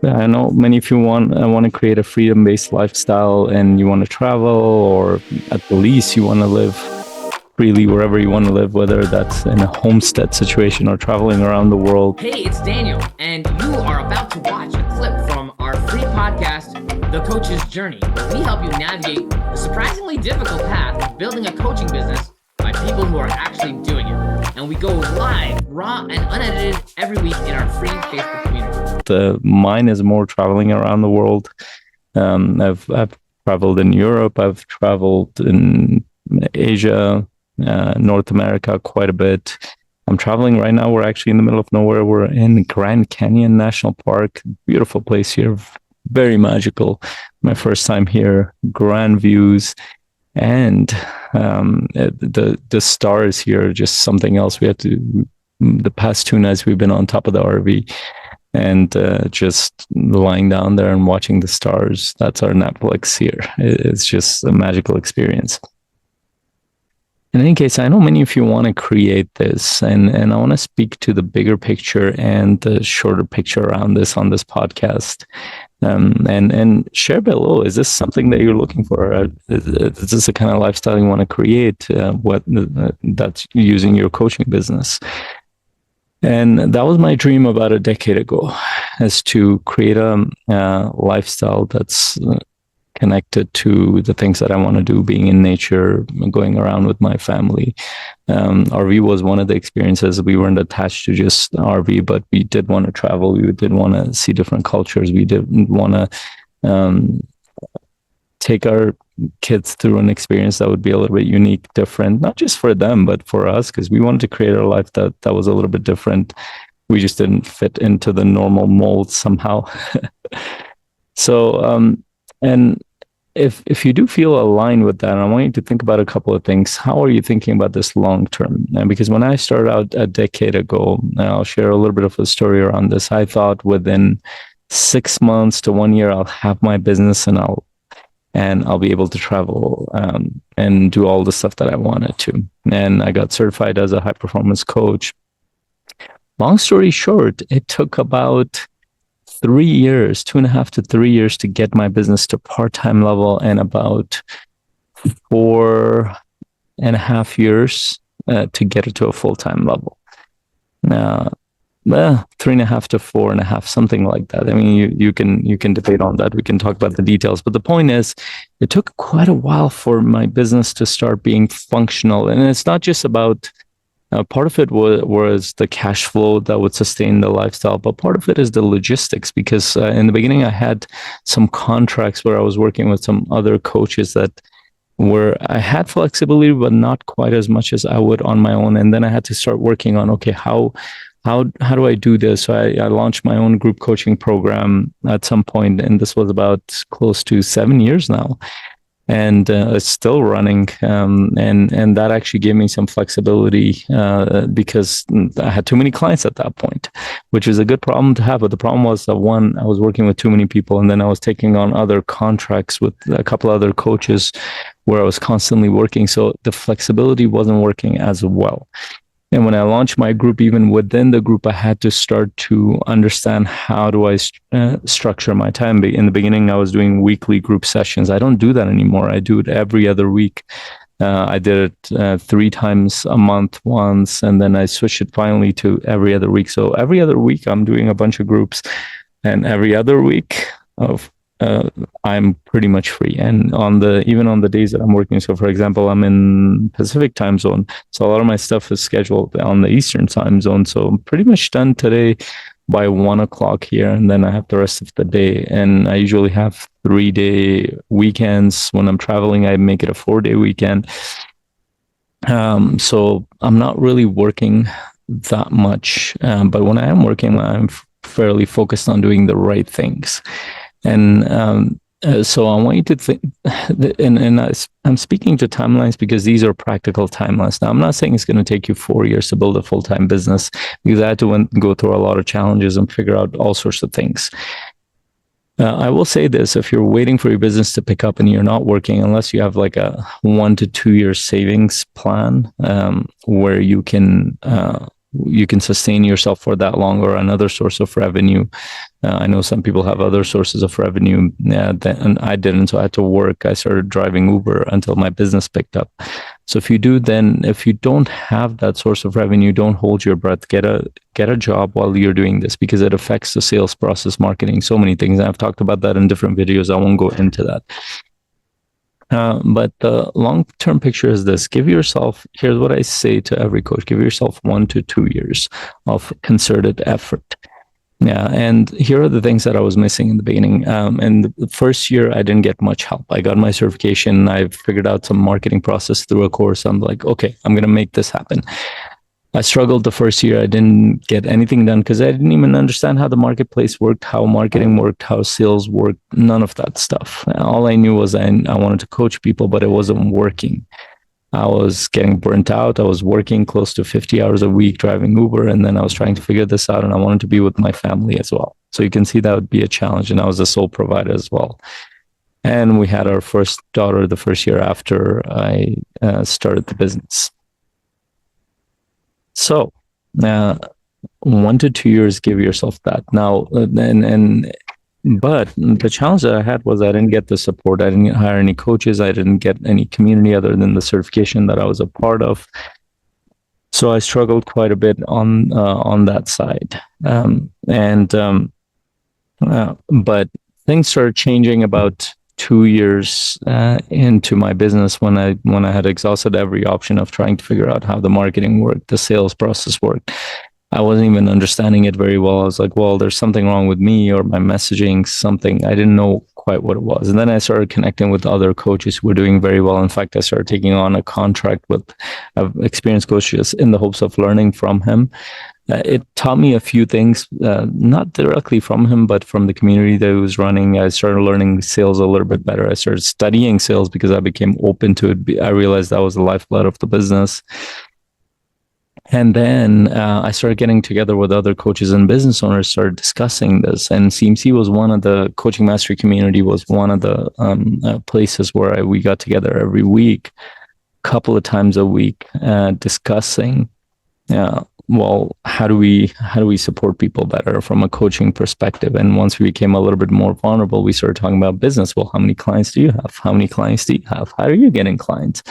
I know many of you want to create a freedom-based lifestyle, and you want to travel, or at the least you want to live freely wherever you want to live, whether that's in a homestead situation or traveling around the world. Hey, it's Daniel, and you are about to watch a clip from our free podcast, The Coach's Journey, where we help you navigate the surprisingly difficult path of building a coaching business by people who are actually doing it. And we go live, raw, and unedited every week in our free Facebook community. Mine is more traveling around the world. I've traveled in Europe. I've traveled in Asia, North America quite a bit. I'm traveling right now. We're actually in the middle of nowhere. We're in Grand Canyon National Park. Beautiful place here. Very magical. My first time here. Grand views. And the stars here are just something else. The past 2 nights we've been on top of the RV and just lying down there and watching the stars. That's our Netflix here. It's just a magical experience. In any case, I know many of you want to create this, and I want to speak to the bigger picture and the shorter picture around this on this podcast. And share below, is this something that you're looking for? Is this the kind of lifestyle you want to create? That's using your coaching business? And that was my dream about a decade ago, is to create a lifestyle that's connected to the things that I want to do, being in nature, going around with my family. RV was one of the experiences. We weren't attached to just RV, but we did want to travel. We did want to see different cultures. We did want to take our kids through an experience that would be a little bit unique, different, not just for them, but for us, because we wanted to create a life that was a little bit different. We just didn't fit into the normal mold somehow. So, and if you do feel aligned with that, I want you to think about a couple of things. How are you thinking about this long term? And because when I started out a decade ago, and I'll share a little bit of a story around this, I thought within 6 months to 1 year, I'll have my business and I'll be able to travel and do all the stuff that I wanted to. And I got certified as a high performance coach. Long story short, it took about 3 years, 2.5 to 3 years to get my business to part-time level, and about 4.5 years to get it to a full-time level. 3.5 to 4.5, something like that. I mean, you can debate on that. We can talk about the details, but the point is, it took quite a while for my business to start being functional. And it's not just about part of it was the cash flow that would sustain the lifestyle, but part of it is the logistics, because in the beginning I had some contracts where I was working with some other coaches where I had flexibility, but not quite as much as I would on my own. And then I had to start working on, okay, how do I do this? So I launched my own group coaching program at some point, and this was about close to 7 years now. And it's still running, and that actually gave me some flexibility because I had too many clients at that point, which is a good problem to have. But the problem was that, one, I was working with too many people, and then I was taking on other contracts with a couple other coaches where I was constantly working. So the flexibility wasn't working as well. And when I launched my group, even within the group, I had to start to understand how do I structure my time. In the beginning, I was doing weekly group sessions. I don't do that anymore. I do it every other week. I did it 3 times a month once, and then I switched it finally to every other week. So every other week, I'm doing a bunch of groups, and every other week I'm pretty much free. And even on the days that I'm working, so for example, I'm in Pacific time zone, so a lot of my stuff is scheduled on the Eastern time zone. So I'm pretty much done today by 1 o'clock here, and then I have the rest of the day. And I usually have 3-day weekends. When I'm traveling, I make it a 4-day weekend. So I'm not really working that much, but when I am working, I'm fairly focused on doing the right things. And so I want you to think, and I'm speaking to timelines because these are practical timelines. Now, I'm not saying it's going to take you 4 years to build a full-time business, because I had to go through a lot of challenges and figure out all sorts of things. I will say this: if you're waiting for your business to pick up and you're not working, unless you have like a 1 to 2 year savings plan where you can you can sustain yourself for that long, or another source of revenue. I know some people have other sources of revenue, and I didn't. So I had to work. I started driving Uber until my business picked up. So if you don't have that source of revenue, don't hold your breath. Get a job while you're doing this, because it affects the sales process, marketing, so many things. I've talked about that in different videos. I won't go into that. But the long-term picture is this. Here's what I say to every coach: give yourself 1 to 2 years of concerted effort. Yeah, and here are the things that I was missing in the beginning. And the first year, I didn't get much help. I got my certification. I figured out some marketing process through a course. I'm like, okay, I'm going to make this happen. I struggled the first year. I didn't get anything done because I didn't even understand how the marketplace worked, how marketing worked, how sales worked, none of that stuff. All I knew was I wanted to coach people, but it wasn't working. I was getting burnt out. I was working close to 50 hours a week driving Uber, and then I was trying to figure this out, and I wanted to be with my family as well. So you can see that would be a challenge, and I was a sole provider as well. And we had our first daughter the first year after I started the business. So 1 to 2 years, give yourself that. Now, but the challenge that I had was I didn't get the support. I didn't hire any coaches. I didn't get any community other than the certification that I was a part of. So I struggled quite a bit on that side. But things started changing about 2 years into my business when I had exhausted every option of trying to figure out how the marketing worked, the sales process worked. I wasn't even understanding it very well. I was like, well, there's something wrong with me or my messaging, something. I didn't know quite what it was. And then I started connecting with other coaches who were doing very well. In fact, I started taking on a contract with experienced coaches in the hopes of learning from him. It taught me a few things, not directly from him, but from the community that he was running. I started learning sales a little bit better. I started studying sales because I became open to it. I realized that was the lifeblood of the business. And then I started getting together with other coaches and business owners, started discussing this. And CMC was one of the coaching mastery community was one of the places where we got together every week, a couple of times a week, discussing, well, how do we support people better from a coaching perspective? And once we became a little bit more vulnerable, we started talking about business. Well, how many clients do you have? How many clients do you have? How are you getting clients?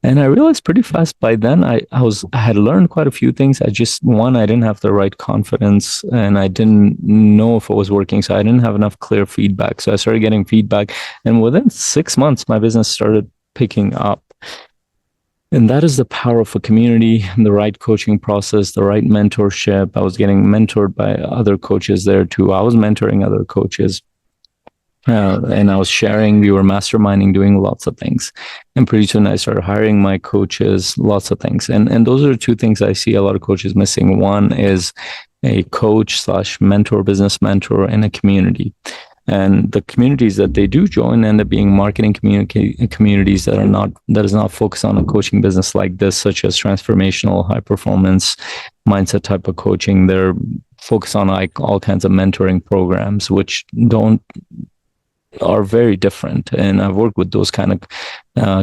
And I realized pretty fast by then I had learned quite a few things. I didn't have the right confidence and I didn't know if it was working. So I didn't have enough clear feedback. So I started getting feedback. And within 6 months, my business started picking up. And that is the power of a community, the right coaching process, the right mentorship. I was getting mentored by other coaches there too. I was mentoring other coaches. And I was sharing, we were masterminding, doing lots of things. And pretty soon I started hiring my coaches, lots of things. And those are two things I see a lot of coaches missing. One is a coach / mentor, business mentor, and a community. And the communities that they do join end up being marketing communities that is not focused on a coaching business like this, such as transformational, high performance, mindset type of coaching. They're focused on like all kinds of mentoring programs, which are very different. And I've worked with those kind of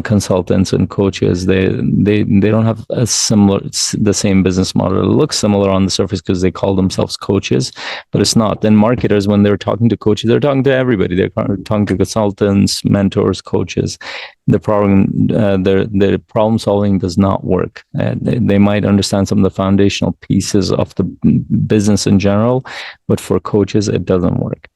consultants and coaches. They don't have the same business model. It looks similar on the surface because they call themselves coaches, but it's not. Then marketers, when they're talking to coaches, they're talking to everybody. They're talking to consultants, mentors, coaches. Their problem solving does not work. They might understand some of the foundational pieces of the business in general, but for coaches, it doesn't work.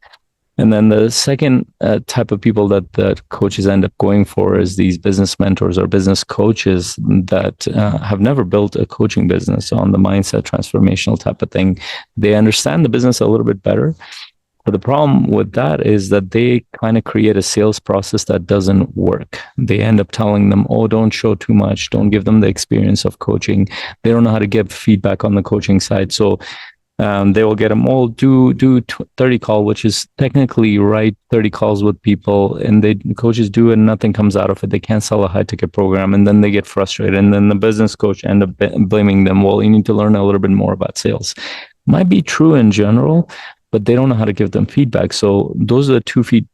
And then the second type of people that coaches end up going for is these business mentors or business coaches that have never built a coaching business on the mindset transformational type of thing. They understand the business a little bit better. But the problem with that is that they kind of create a sales process that doesn't work. They end up telling them, oh, don't show too much. Don't give them the experience of coaching. They don't know how to give feedback on the coaching side. So they will get them all do 30 call, which is technically right, 30 calls with people, and coaches do it and nothing comes out of it. They can't sell a high ticket program, and then they get frustrated, and then the business coach end up blaming them. Well, you need to learn a little bit more about sales. Might be true in general, but they don't know how to give them feedback. So those are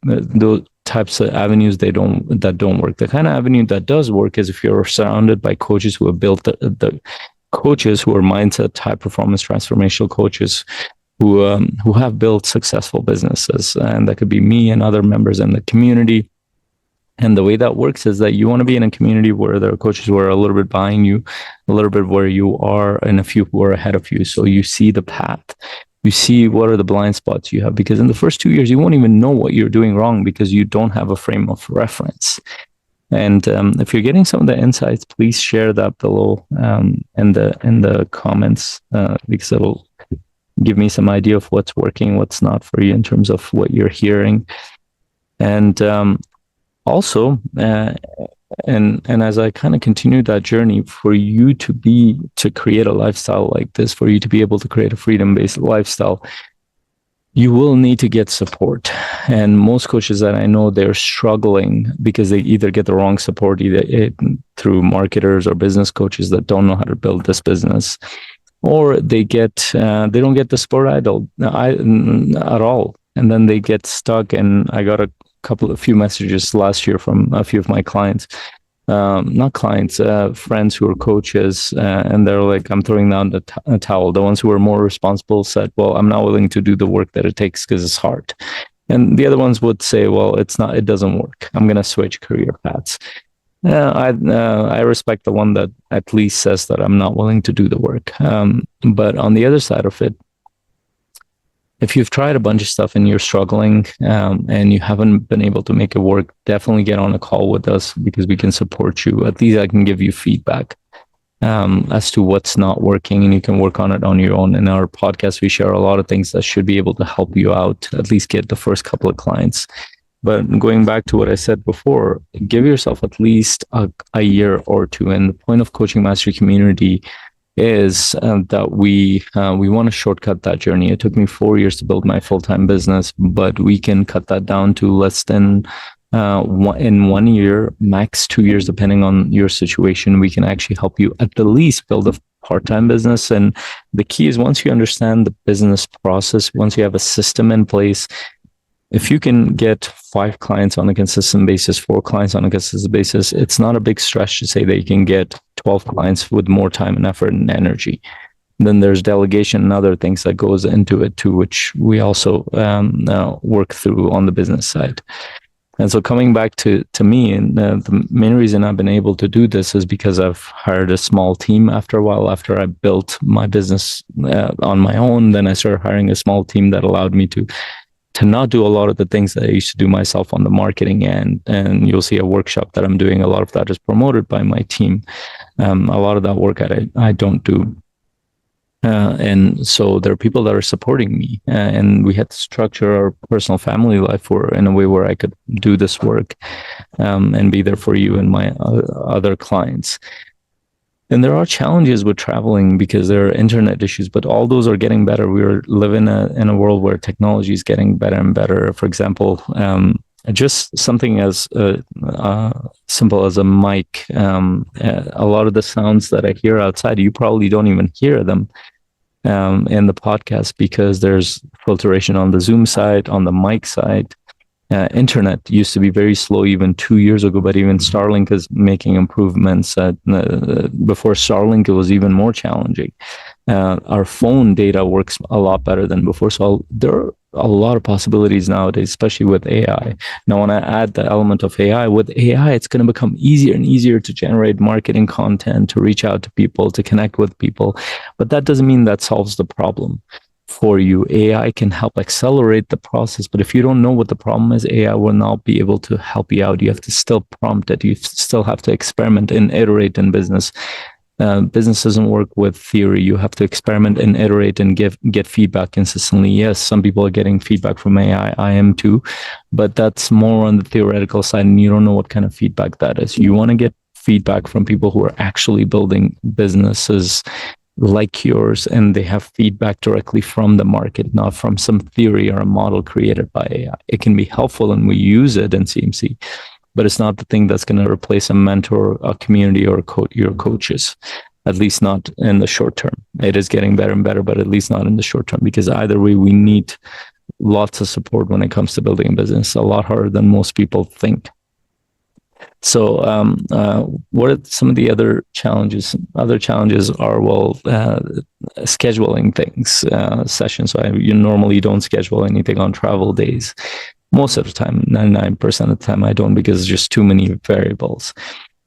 those types of avenues that don't work. The kind of avenue that does work is if you're surrounded by coaches who have built coaches who are mindset, high performance transformational coaches who have built successful businesses, and that could be me and other members in the community. And the way that works is that you want to be in a community where there are coaches who are a little bit behind you, a little bit where you are, and a few who are ahead of you. So you see the path. You see what are the blind spots you have, because in the first 2 years, you won't even know what you're doing wrong because you don't have a frame of reference. And if you're getting some of the insights, please share that below in the comments, because it'll give me some idea of what's working, what's not for you in terms of what you're hearing. And also, and as I kind of continue that journey, for you to create a lifestyle like this, for you to be able to create a freedom-based lifestyle, you will need to get support. And most coaches that I know, they're struggling because they either get the wrong support, either through marketers or business coaches that don't know how to build this business, or they don't get the support at all, and then they get stuck. And I got a few messages last year from a few of my clients, not clients, friends who are coaches, and they're like, I'm throwing down the towel. The ones who are more responsible said, well, I'm not willing to do the work that it takes because it's hard. And the other ones would say, well, it doesn't work. I'm going to switch career paths. I respect the one that at least says that I'm not willing to do the work. But on the other side of it, if you've tried a bunch of stuff and you're struggling, and you haven't been able to make it work, definitely get on a call with us, because we can support you. At least I can give you feedback as to what's not working, and you can work on it on your own. In our podcast, we share a lot of things that should be able to help you out, at least get the first couple of clients. But going back to what I said before, give yourself at least a year or two. And the point of Coaching Mastery Community is that we want to shortcut that journey. It took me 4 years to build my full-time business, but we can cut that down to less than in 1 year, max 2 years, depending on your situation. We can actually help you at the least build a part-time business. And the key is, once you understand the business process, once you have a system in place, if you can get 5 clients on a consistent basis, 4 clients on a consistent basis, it's not a big stretch to say that you can get 12 clients with more time and effort and energy. Then there's delegation and other things that goes into it too, which we also work through on the business side. And so coming back to me, and the main reason I've been able to do this is because I've hired a small team after a while. After I built my business on my own, then I started hiring a small team that allowed me to not do a lot of the things that I used to do myself on the marketing end. And you'll see a workshop that I'm doing. A lot of that is promoted by my team. A lot of that work I don't do. And so there are people that are supporting me, and we had to structure our personal family life in a way where I could do this work and be there for you and my other clients. And there are challenges with traveling because there are internet issues, but all those are getting better. We're living in a world where technology is getting better and better. For example, just something as simple as a mic. A lot of the sounds that I hear outside, you probably don't even hear them in the podcast, because there's filtration on the Zoom side, on the mic side. Internet used to be very slow even 2 years ago, but even Starlink is making improvements. Before Starlink, it was even more challenging. Our phone data works a lot better than before. So there are a lot of possibilities nowadays, especially with AI. Now, when I add the element of AI, with AI, it's going to become easier and easier to generate marketing content, to reach out to people, to connect with people. But that doesn't mean that solves the problem for you. AI can help accelerate the process, but if you don't know what the problem is, AI will not be able to help you out. You have to still prompt it. You still have to experiment and iterate in business. Business doesn't work with theory. You have to experiment and iterate and get feedback consistently. Yes, some people are getting feedback from AI. I am too, but that's more on the theoretical side, and you don't know what kind of feedback that is. You want to get feedback from people who are actually building businesses like yours, and they have feedback directly from the market, not from some theory or a model created by AI. It can be helpful, and we use it in CMC, but it's not the thing that's going to replace a mentor, a community, or your coaches, at least not in the short term. It is getting better and better, but at least not in the short term, because either way, we need lots of support when it comes to building a business, a lot harder than most people think. So, what are some of the other challenges? Other challenges are, well, scheduling things, sessions. So you normally don't schedule anything on travel days. Most of the time, 99% of the time, I don't, because there's just too many variables.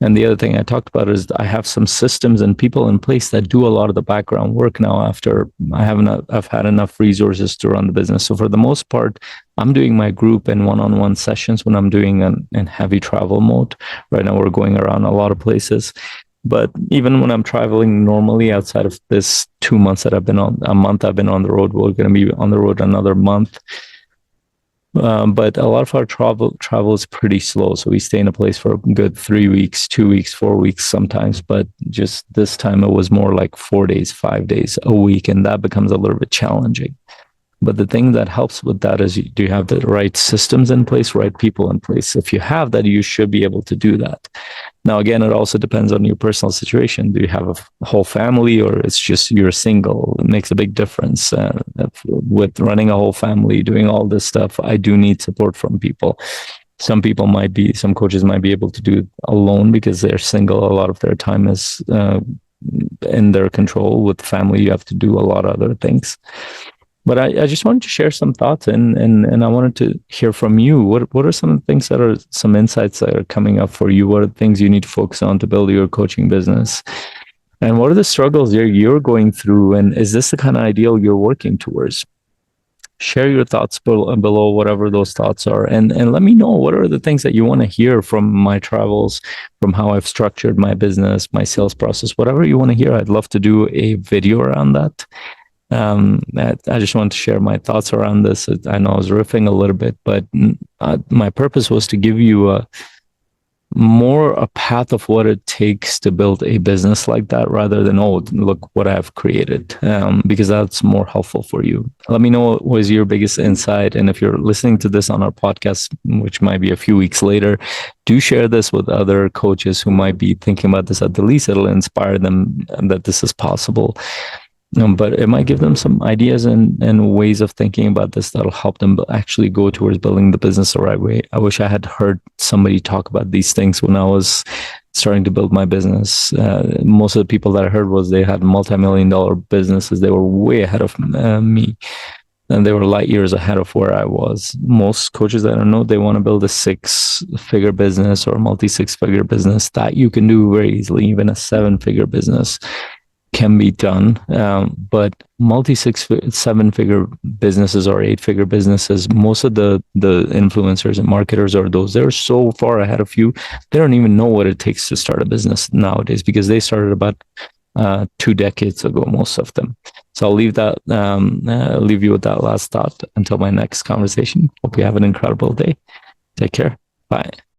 And the other thing I talked about is I have some systems and people in place that do a lot of the background work now after I've had enough resources to run the business. So for the most part, I'm doing my group and one-on-one sessions when I'm doing in heavy travel mode. Right now, we're going around a lot of places. But even when I'm traveling normally outside of this 2 months that I've been on, a month I've been on the road, we're going to be on the road another month. But a lot of our travel is pretty slow. So we stay in a place for a good 3 weeks, 2 weeks, 4 weeks sometimes. But just this time it was more like 4 days, 5 days a week. And that becomes a little bit challenging. But the thing that helps with that is, do you have the right systems in place, right people in place? If you have that, you should be able to do that. Now, again, it also depends on your personal situation. Do you have a whole family, or it's just you're single? It makes a big difference. With running a whole family, doing all this stuff, I do need support from people. Some coaches might be able to do it alone because they're single. A lot of their time is in their control. With family, you have to do a lot of other things. But I just wanted to share some thoughts, and I wanted to hear from you. What are some things that are some insights that are coming up for you? What are the things you need to focus on to build your coaching business? And what are the struggles you're going through? And is this the kind of ideal you're working towards? Share your thoughts below, whatever those thoughts are, and let me know what are the things that you want to hear from my travels, from how I've structured my business, my sales process, whatever you want to hear. I'd love to do a video around that. I just wanted to share my thoughts around this. I know I was riffing a little bit, but my purpose was to give you a path of what it takes to build a business like that, rather than, oh, look what I've created, because that's more helpful for you. Let me know what was your biggest insight. And if you're listening to this on our podcast, which might be a few weeks later, do share this with other coaches who might be thinking about this. At the least, it'll inspire them that this is possible. But it might give them some ideas and ways of thinking about this that'll help them actually go towards building the business the right way. I wish I had heard somebody talk about these things when I was starting to build my business. Most of the people that I heard was they had multi-million-dollar businesses. They were way ahead of me, and they were light years ahead of where I was. Most coaches that I know, they want to build a 6-figure business or a multi-6-figure business. That you can do very easily. Even a 7-figure business can be done, but seven-figure businesses or 8-figure businesses, most of the influencers and marketers are those. They're so far ahead of you, they don't even know what it takes to start a business nowadays, because they started about 2 decades ago, most of them. So I'll leave you with that last thought until my next conversation. Hope you have an incredible day. Take care. Bye.